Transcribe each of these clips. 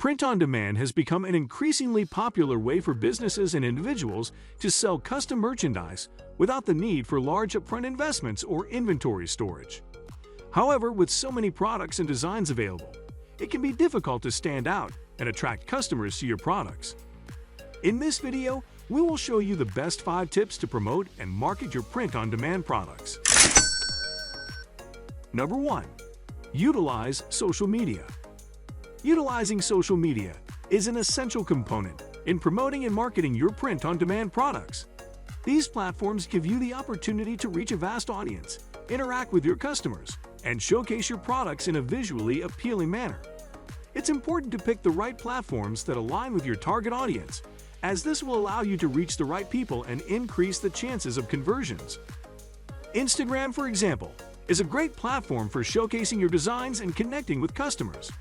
Print on demand has become an increasingly popular way for businesses and individuals to sell custom merchandise without the need for large upfront investments or inventory storage. However, with so many products and designs available, it can be difficult to stand out and attract customers to your products. In this video, we will show you the best 5 tips to promote and market your print-on-demand products. Number 1. Utilize social media. Utilizing social media is an essential component in promoting and marketing your print-on-demand products. These platforms give you the opportunity to reach a vast audience, interact with your customers, and showcase your products in a visually appealing manner. It's important to pick the right platforms that align with your target audience, as this will allow you to reach the right people and increase the chances of conversions. Instagram, for example, is a great platform for showcasing your designs and connecting with customers.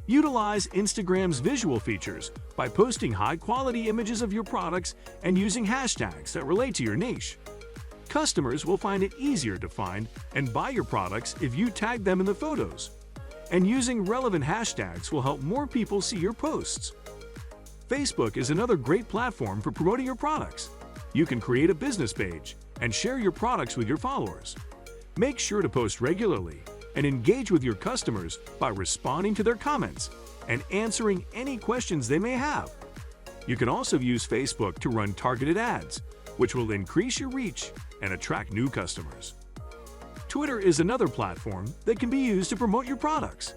Utilize Instagram's visual features by posting high-quality images of your products and using hashtags that relate to your niche. Customers will find it easier to find and buy your products if you tag them in the photos. And using relevant hashtags will help more people see your posts. Facebook is another great platform for promoting your products. You can create a business page and share your products with your followers. Make sure to post regularly and engage with your customers by responding to their comments and answering any questions they may have. You can also use Facebook to run targeted ads, which will increase your reach and attract new customers. Twitter is another platform that can be used to promote your products.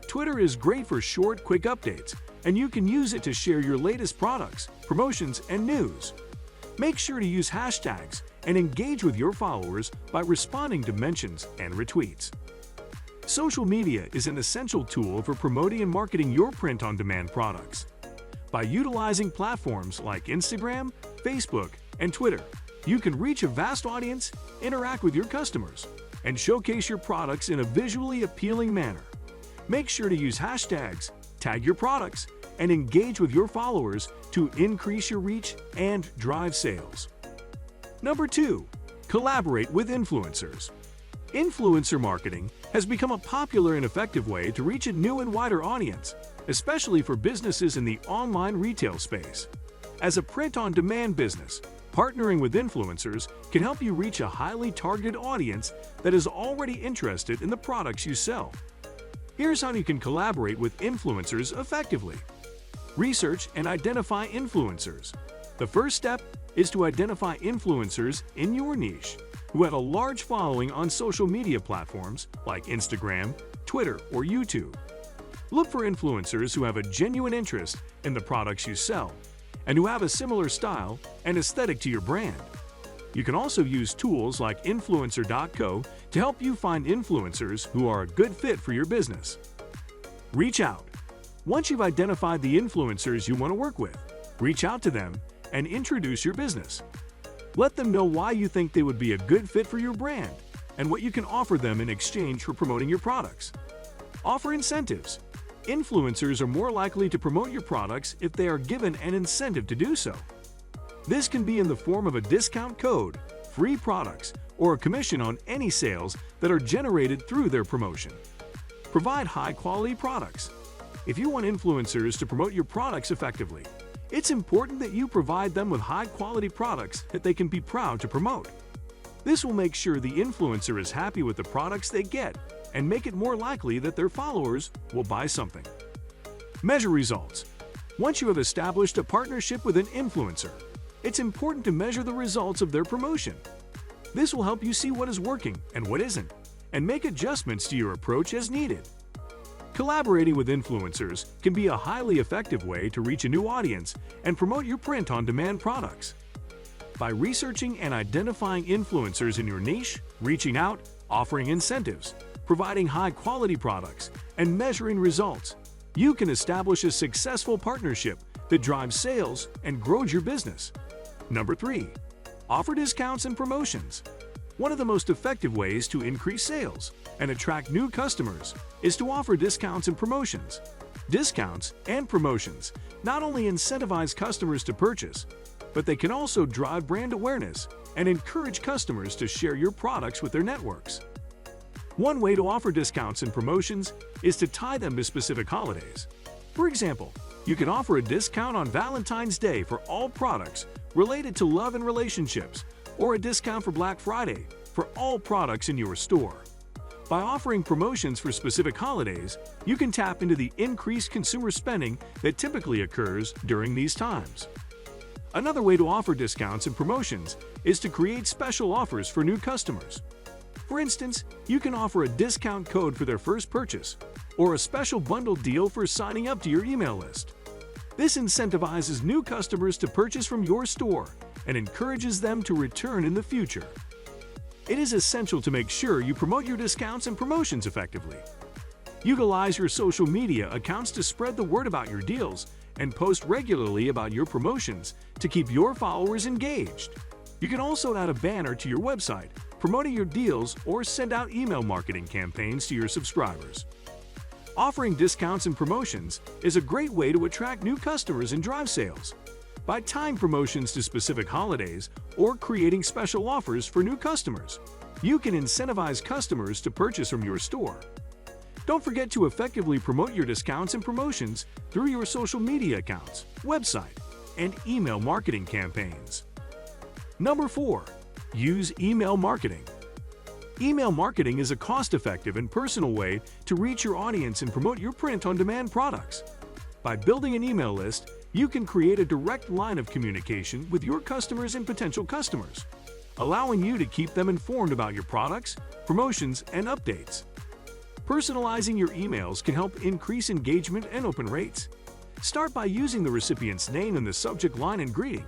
Twitter is great for short, quick updates, and you can use it to share your latest products, promotions, and news. Make sure to use hashtags and engage with your followers by responding to mentions and retweets. Social media is an essential tool for promoting and marketing your print-on-demand products. By utilizing platforms like Instagram, Facebook, and Twitter, you can reach a vast audience, interact with your customers, and showcase your products in a visually appealing manner. Make sure to use hashtags, tag your products, and engage with your followers to increase your reach and drive sales. Number 2. Collaborate with influencers. Influencer marketing has become a popular and effective way to reach a new and wider audience, especially for businesses in the online retail space. As a print-on-demand business, partnering with influencers can help you reach a highly targeted audience that is already interested in the products you sell. Here's how you can collaborate with influencers effectively. Research and identify influencers. The first step is to identify influencers in your niche who have a large following on social media platforms like Instagram, Twitter, or YouTube. Look for influencers who have a genuine interest in the products you sell and who have a similar style and aesthetic to your brand. You can also use tools like Influencer.co to help you find influencers who are a good fit for your business. Reach out. Once you've identified the influencers you want to work with, reach out to them and introduce your business. Let them know why you think they would be a good fit for your brand and what you can offer them in exchange for promoting your products. Offer incentives. Influencers are more likely to promote your products if they are given an incentive to do so. This can be in the form of a discount code, free products, or a commission on any sales that are generated through their promotion. Provide high-quality products. If you want influencers to promote your products effectively, it's important that you provide them with high-quality products that they can be proud to promote. This will make sure the influencer is happy with the products they get and make it more likely that their followers will buy something. Measure results. Once you have established a partnership with an influencer, it's important to measure the results of their promotion. This will help you see what is working and what isn't, and make adjustments to your approach as needed. Collaborating with influencers can be a highly effective way to reach a new audience and promote your print-on-demand products. By researching and identifying influencers in your niche, reaching out, offering incentives, providing high-quality products, and measuring results, you can establish a successful partnership that drives sales and grows your business. Number 3. Offer discounts and promotions. One of the most effective ways to increase sales and attract new customers is to offer discounts and promotions. Discounts and promotions not only incentivize customers to purchase, but they can also drive brand awareness and encourage customers to share your products with their networks. One way to offer discounts and promotions is to tie them to specific holidays. For example, you can offer a discount on Valentine's Day for all products related to love and relationships, or a discount for Black Friday for all products in your store. By offering promotions for specific holidays, you can tap into the increased consumer spending that typically occurs during these times. Another way to offer discounts and promotions is to create special offers for new customers. For instance, you can offer a discount code for their first purchase, or a special bundle deal for signing up to your email list. This incentivizes new customers to purchase from your store and encourages them to return in the future. It is essential to make sure you promote your discounts and promotions effectively. Utilize your social media accounts to spread the word about your deals and post regularly about your promotions to keep your followers engaged. You can also add a banner to your website promoting your deals or send out email marketing campaigns to your subscribers. Offering discounts and promotions is a great way to attract new customers and drive sales. By tying promotions to specific holidays or creating special offers for new customers, you can incentivize customers to purchase from your store. Don't forget to effectively promote your discounts and promotions through your social media accounts, website, and email marketing campaigns. Number 4. Use email marketing. Email marketing is a cost-effective and personal way to reach your audience and promote your print-on-demand products. By building an email list, you can create a direct line of communication with your customers and potential customers, allowing you to keep them informed about your products, promotions, and updates. Personalizing your emails can help increase engagement and open rates. Start by using the recipient's name in the subject line and greeting,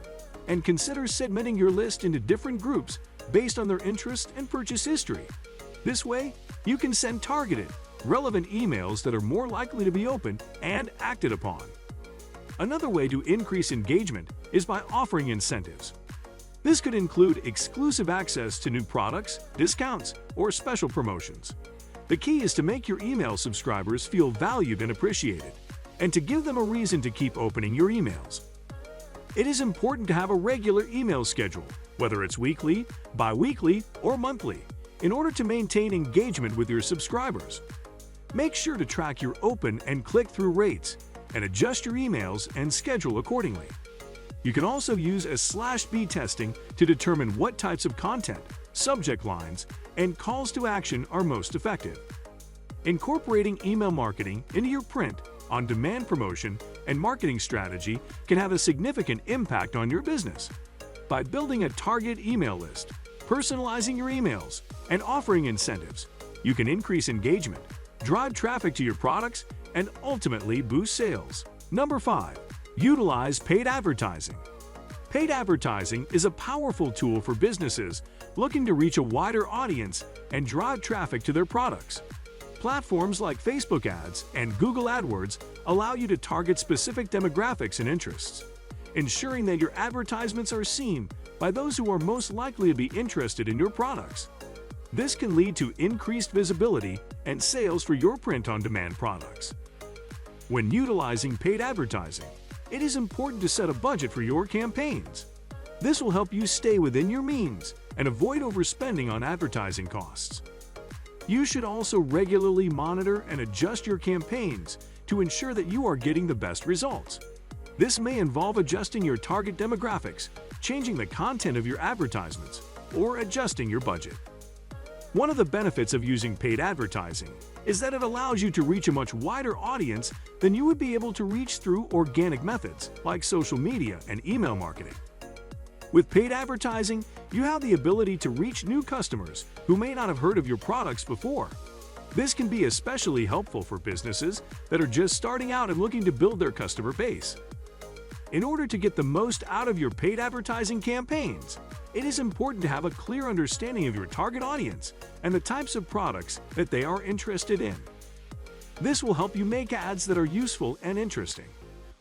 and consider segmenting your list into different groups based on their interest and purchase history. This way, you can send targeted, relevant emails that are more likely to be opened and acted upon. Another way to increase engagement is by offering incentives. This could include exclusive access to new products, discounts, or special promotions. The key is to make your email subscribers feel valued and appreciated, and to give them a reason to keep opening your emails. It is important to have a regular email schedule, whether it's weekly, bi-weekly, or monthly, in order to maintain engagement with your subscribers. Make sure to track your open and click-through rates and adjust your emails and schedule accordingly. You can also use /B testing to determine what types of content, subject lines, and calls to action are most effective. Incorporating email marketing into your print, on-demand promotion, and marketing strategy can have a significant impact on your business. By building a target email list, personalizing your emails, and offering incentives, you can increase engagement, drive traffic to your products, and ultimately boost sales. Number 5. Utilize paid advertising. Paid advertising is a powerful tool for businesses looking to reach a wider audience and drive traffic to their products. Platforms like Facebook Ads and Google AdWords allow you to target specific demographics and interests, ensuring that your advertisements are seen by those who are most likely to be interested in your products. This can lead to increased visibility and sales for your print-on-demand products. When utilizing paid advertising, it is important to set a budget for your campaigns. This will help you stay within your means and avoid overspending on advertising costs. You should also regularly monitor and adjust your campaigns to ensure that you are getting the best results. This may involve adjusting your target demographics, changing the content of your advertisements, or adjusting your budget. One of the benefits of using paid advertising is that it allows you to reach a much wider audience than you would be able to reach through organic methods like social media and email marketing. With paid advertising, you have the ability to reach new customers who may not have heard of your products before. This can be especially helpful for businesses that are just starting out and looking to build their customer base. In order to get the most out of your paid advertising campaigns, it is important to have a clear understanding of your target audience and the types of products that they are interested in. This will help you make ads that are useful and interesting,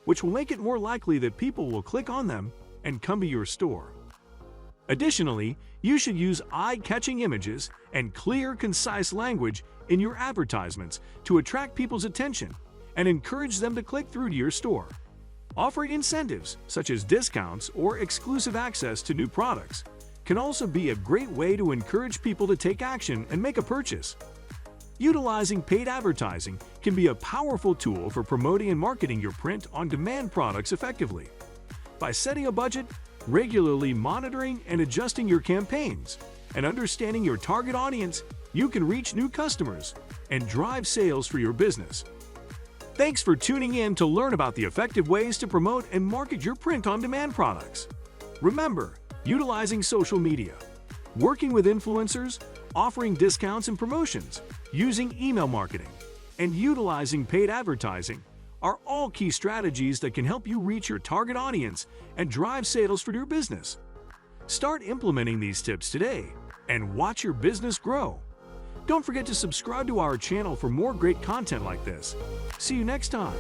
which will make it more likely that people will click on them and come to your store. Additionally, you should use eye-catching images and clear, concise language in your advertisements to attract people's attention and encourage them to click through to your store. Offering incentives, such as discounts or exclusive access to new products, can also be a great way to encourage people to take action and make a purchase. Utilizing paid advertising can be a powerful tool for promoting and marketing your print-on-demand products effectively. By setting a budget, regularly monitoring and adjusting your campaigns, and understanding your target audience, you can reach new customers and drive sales for your business. Thanks for tuning in to learn about the effective ways to promote and market your print-on-demand products. Remember, utilizing social media, working with influencers, offering discounts and promotions, using email marketing, and utilizing paid advertising are all key strategies that can help you reach your target audience and drive sales for your business. Start implementing these tips today and watch your business grow. Don't forget to subscribe to our channel for more great content like this. See you next time.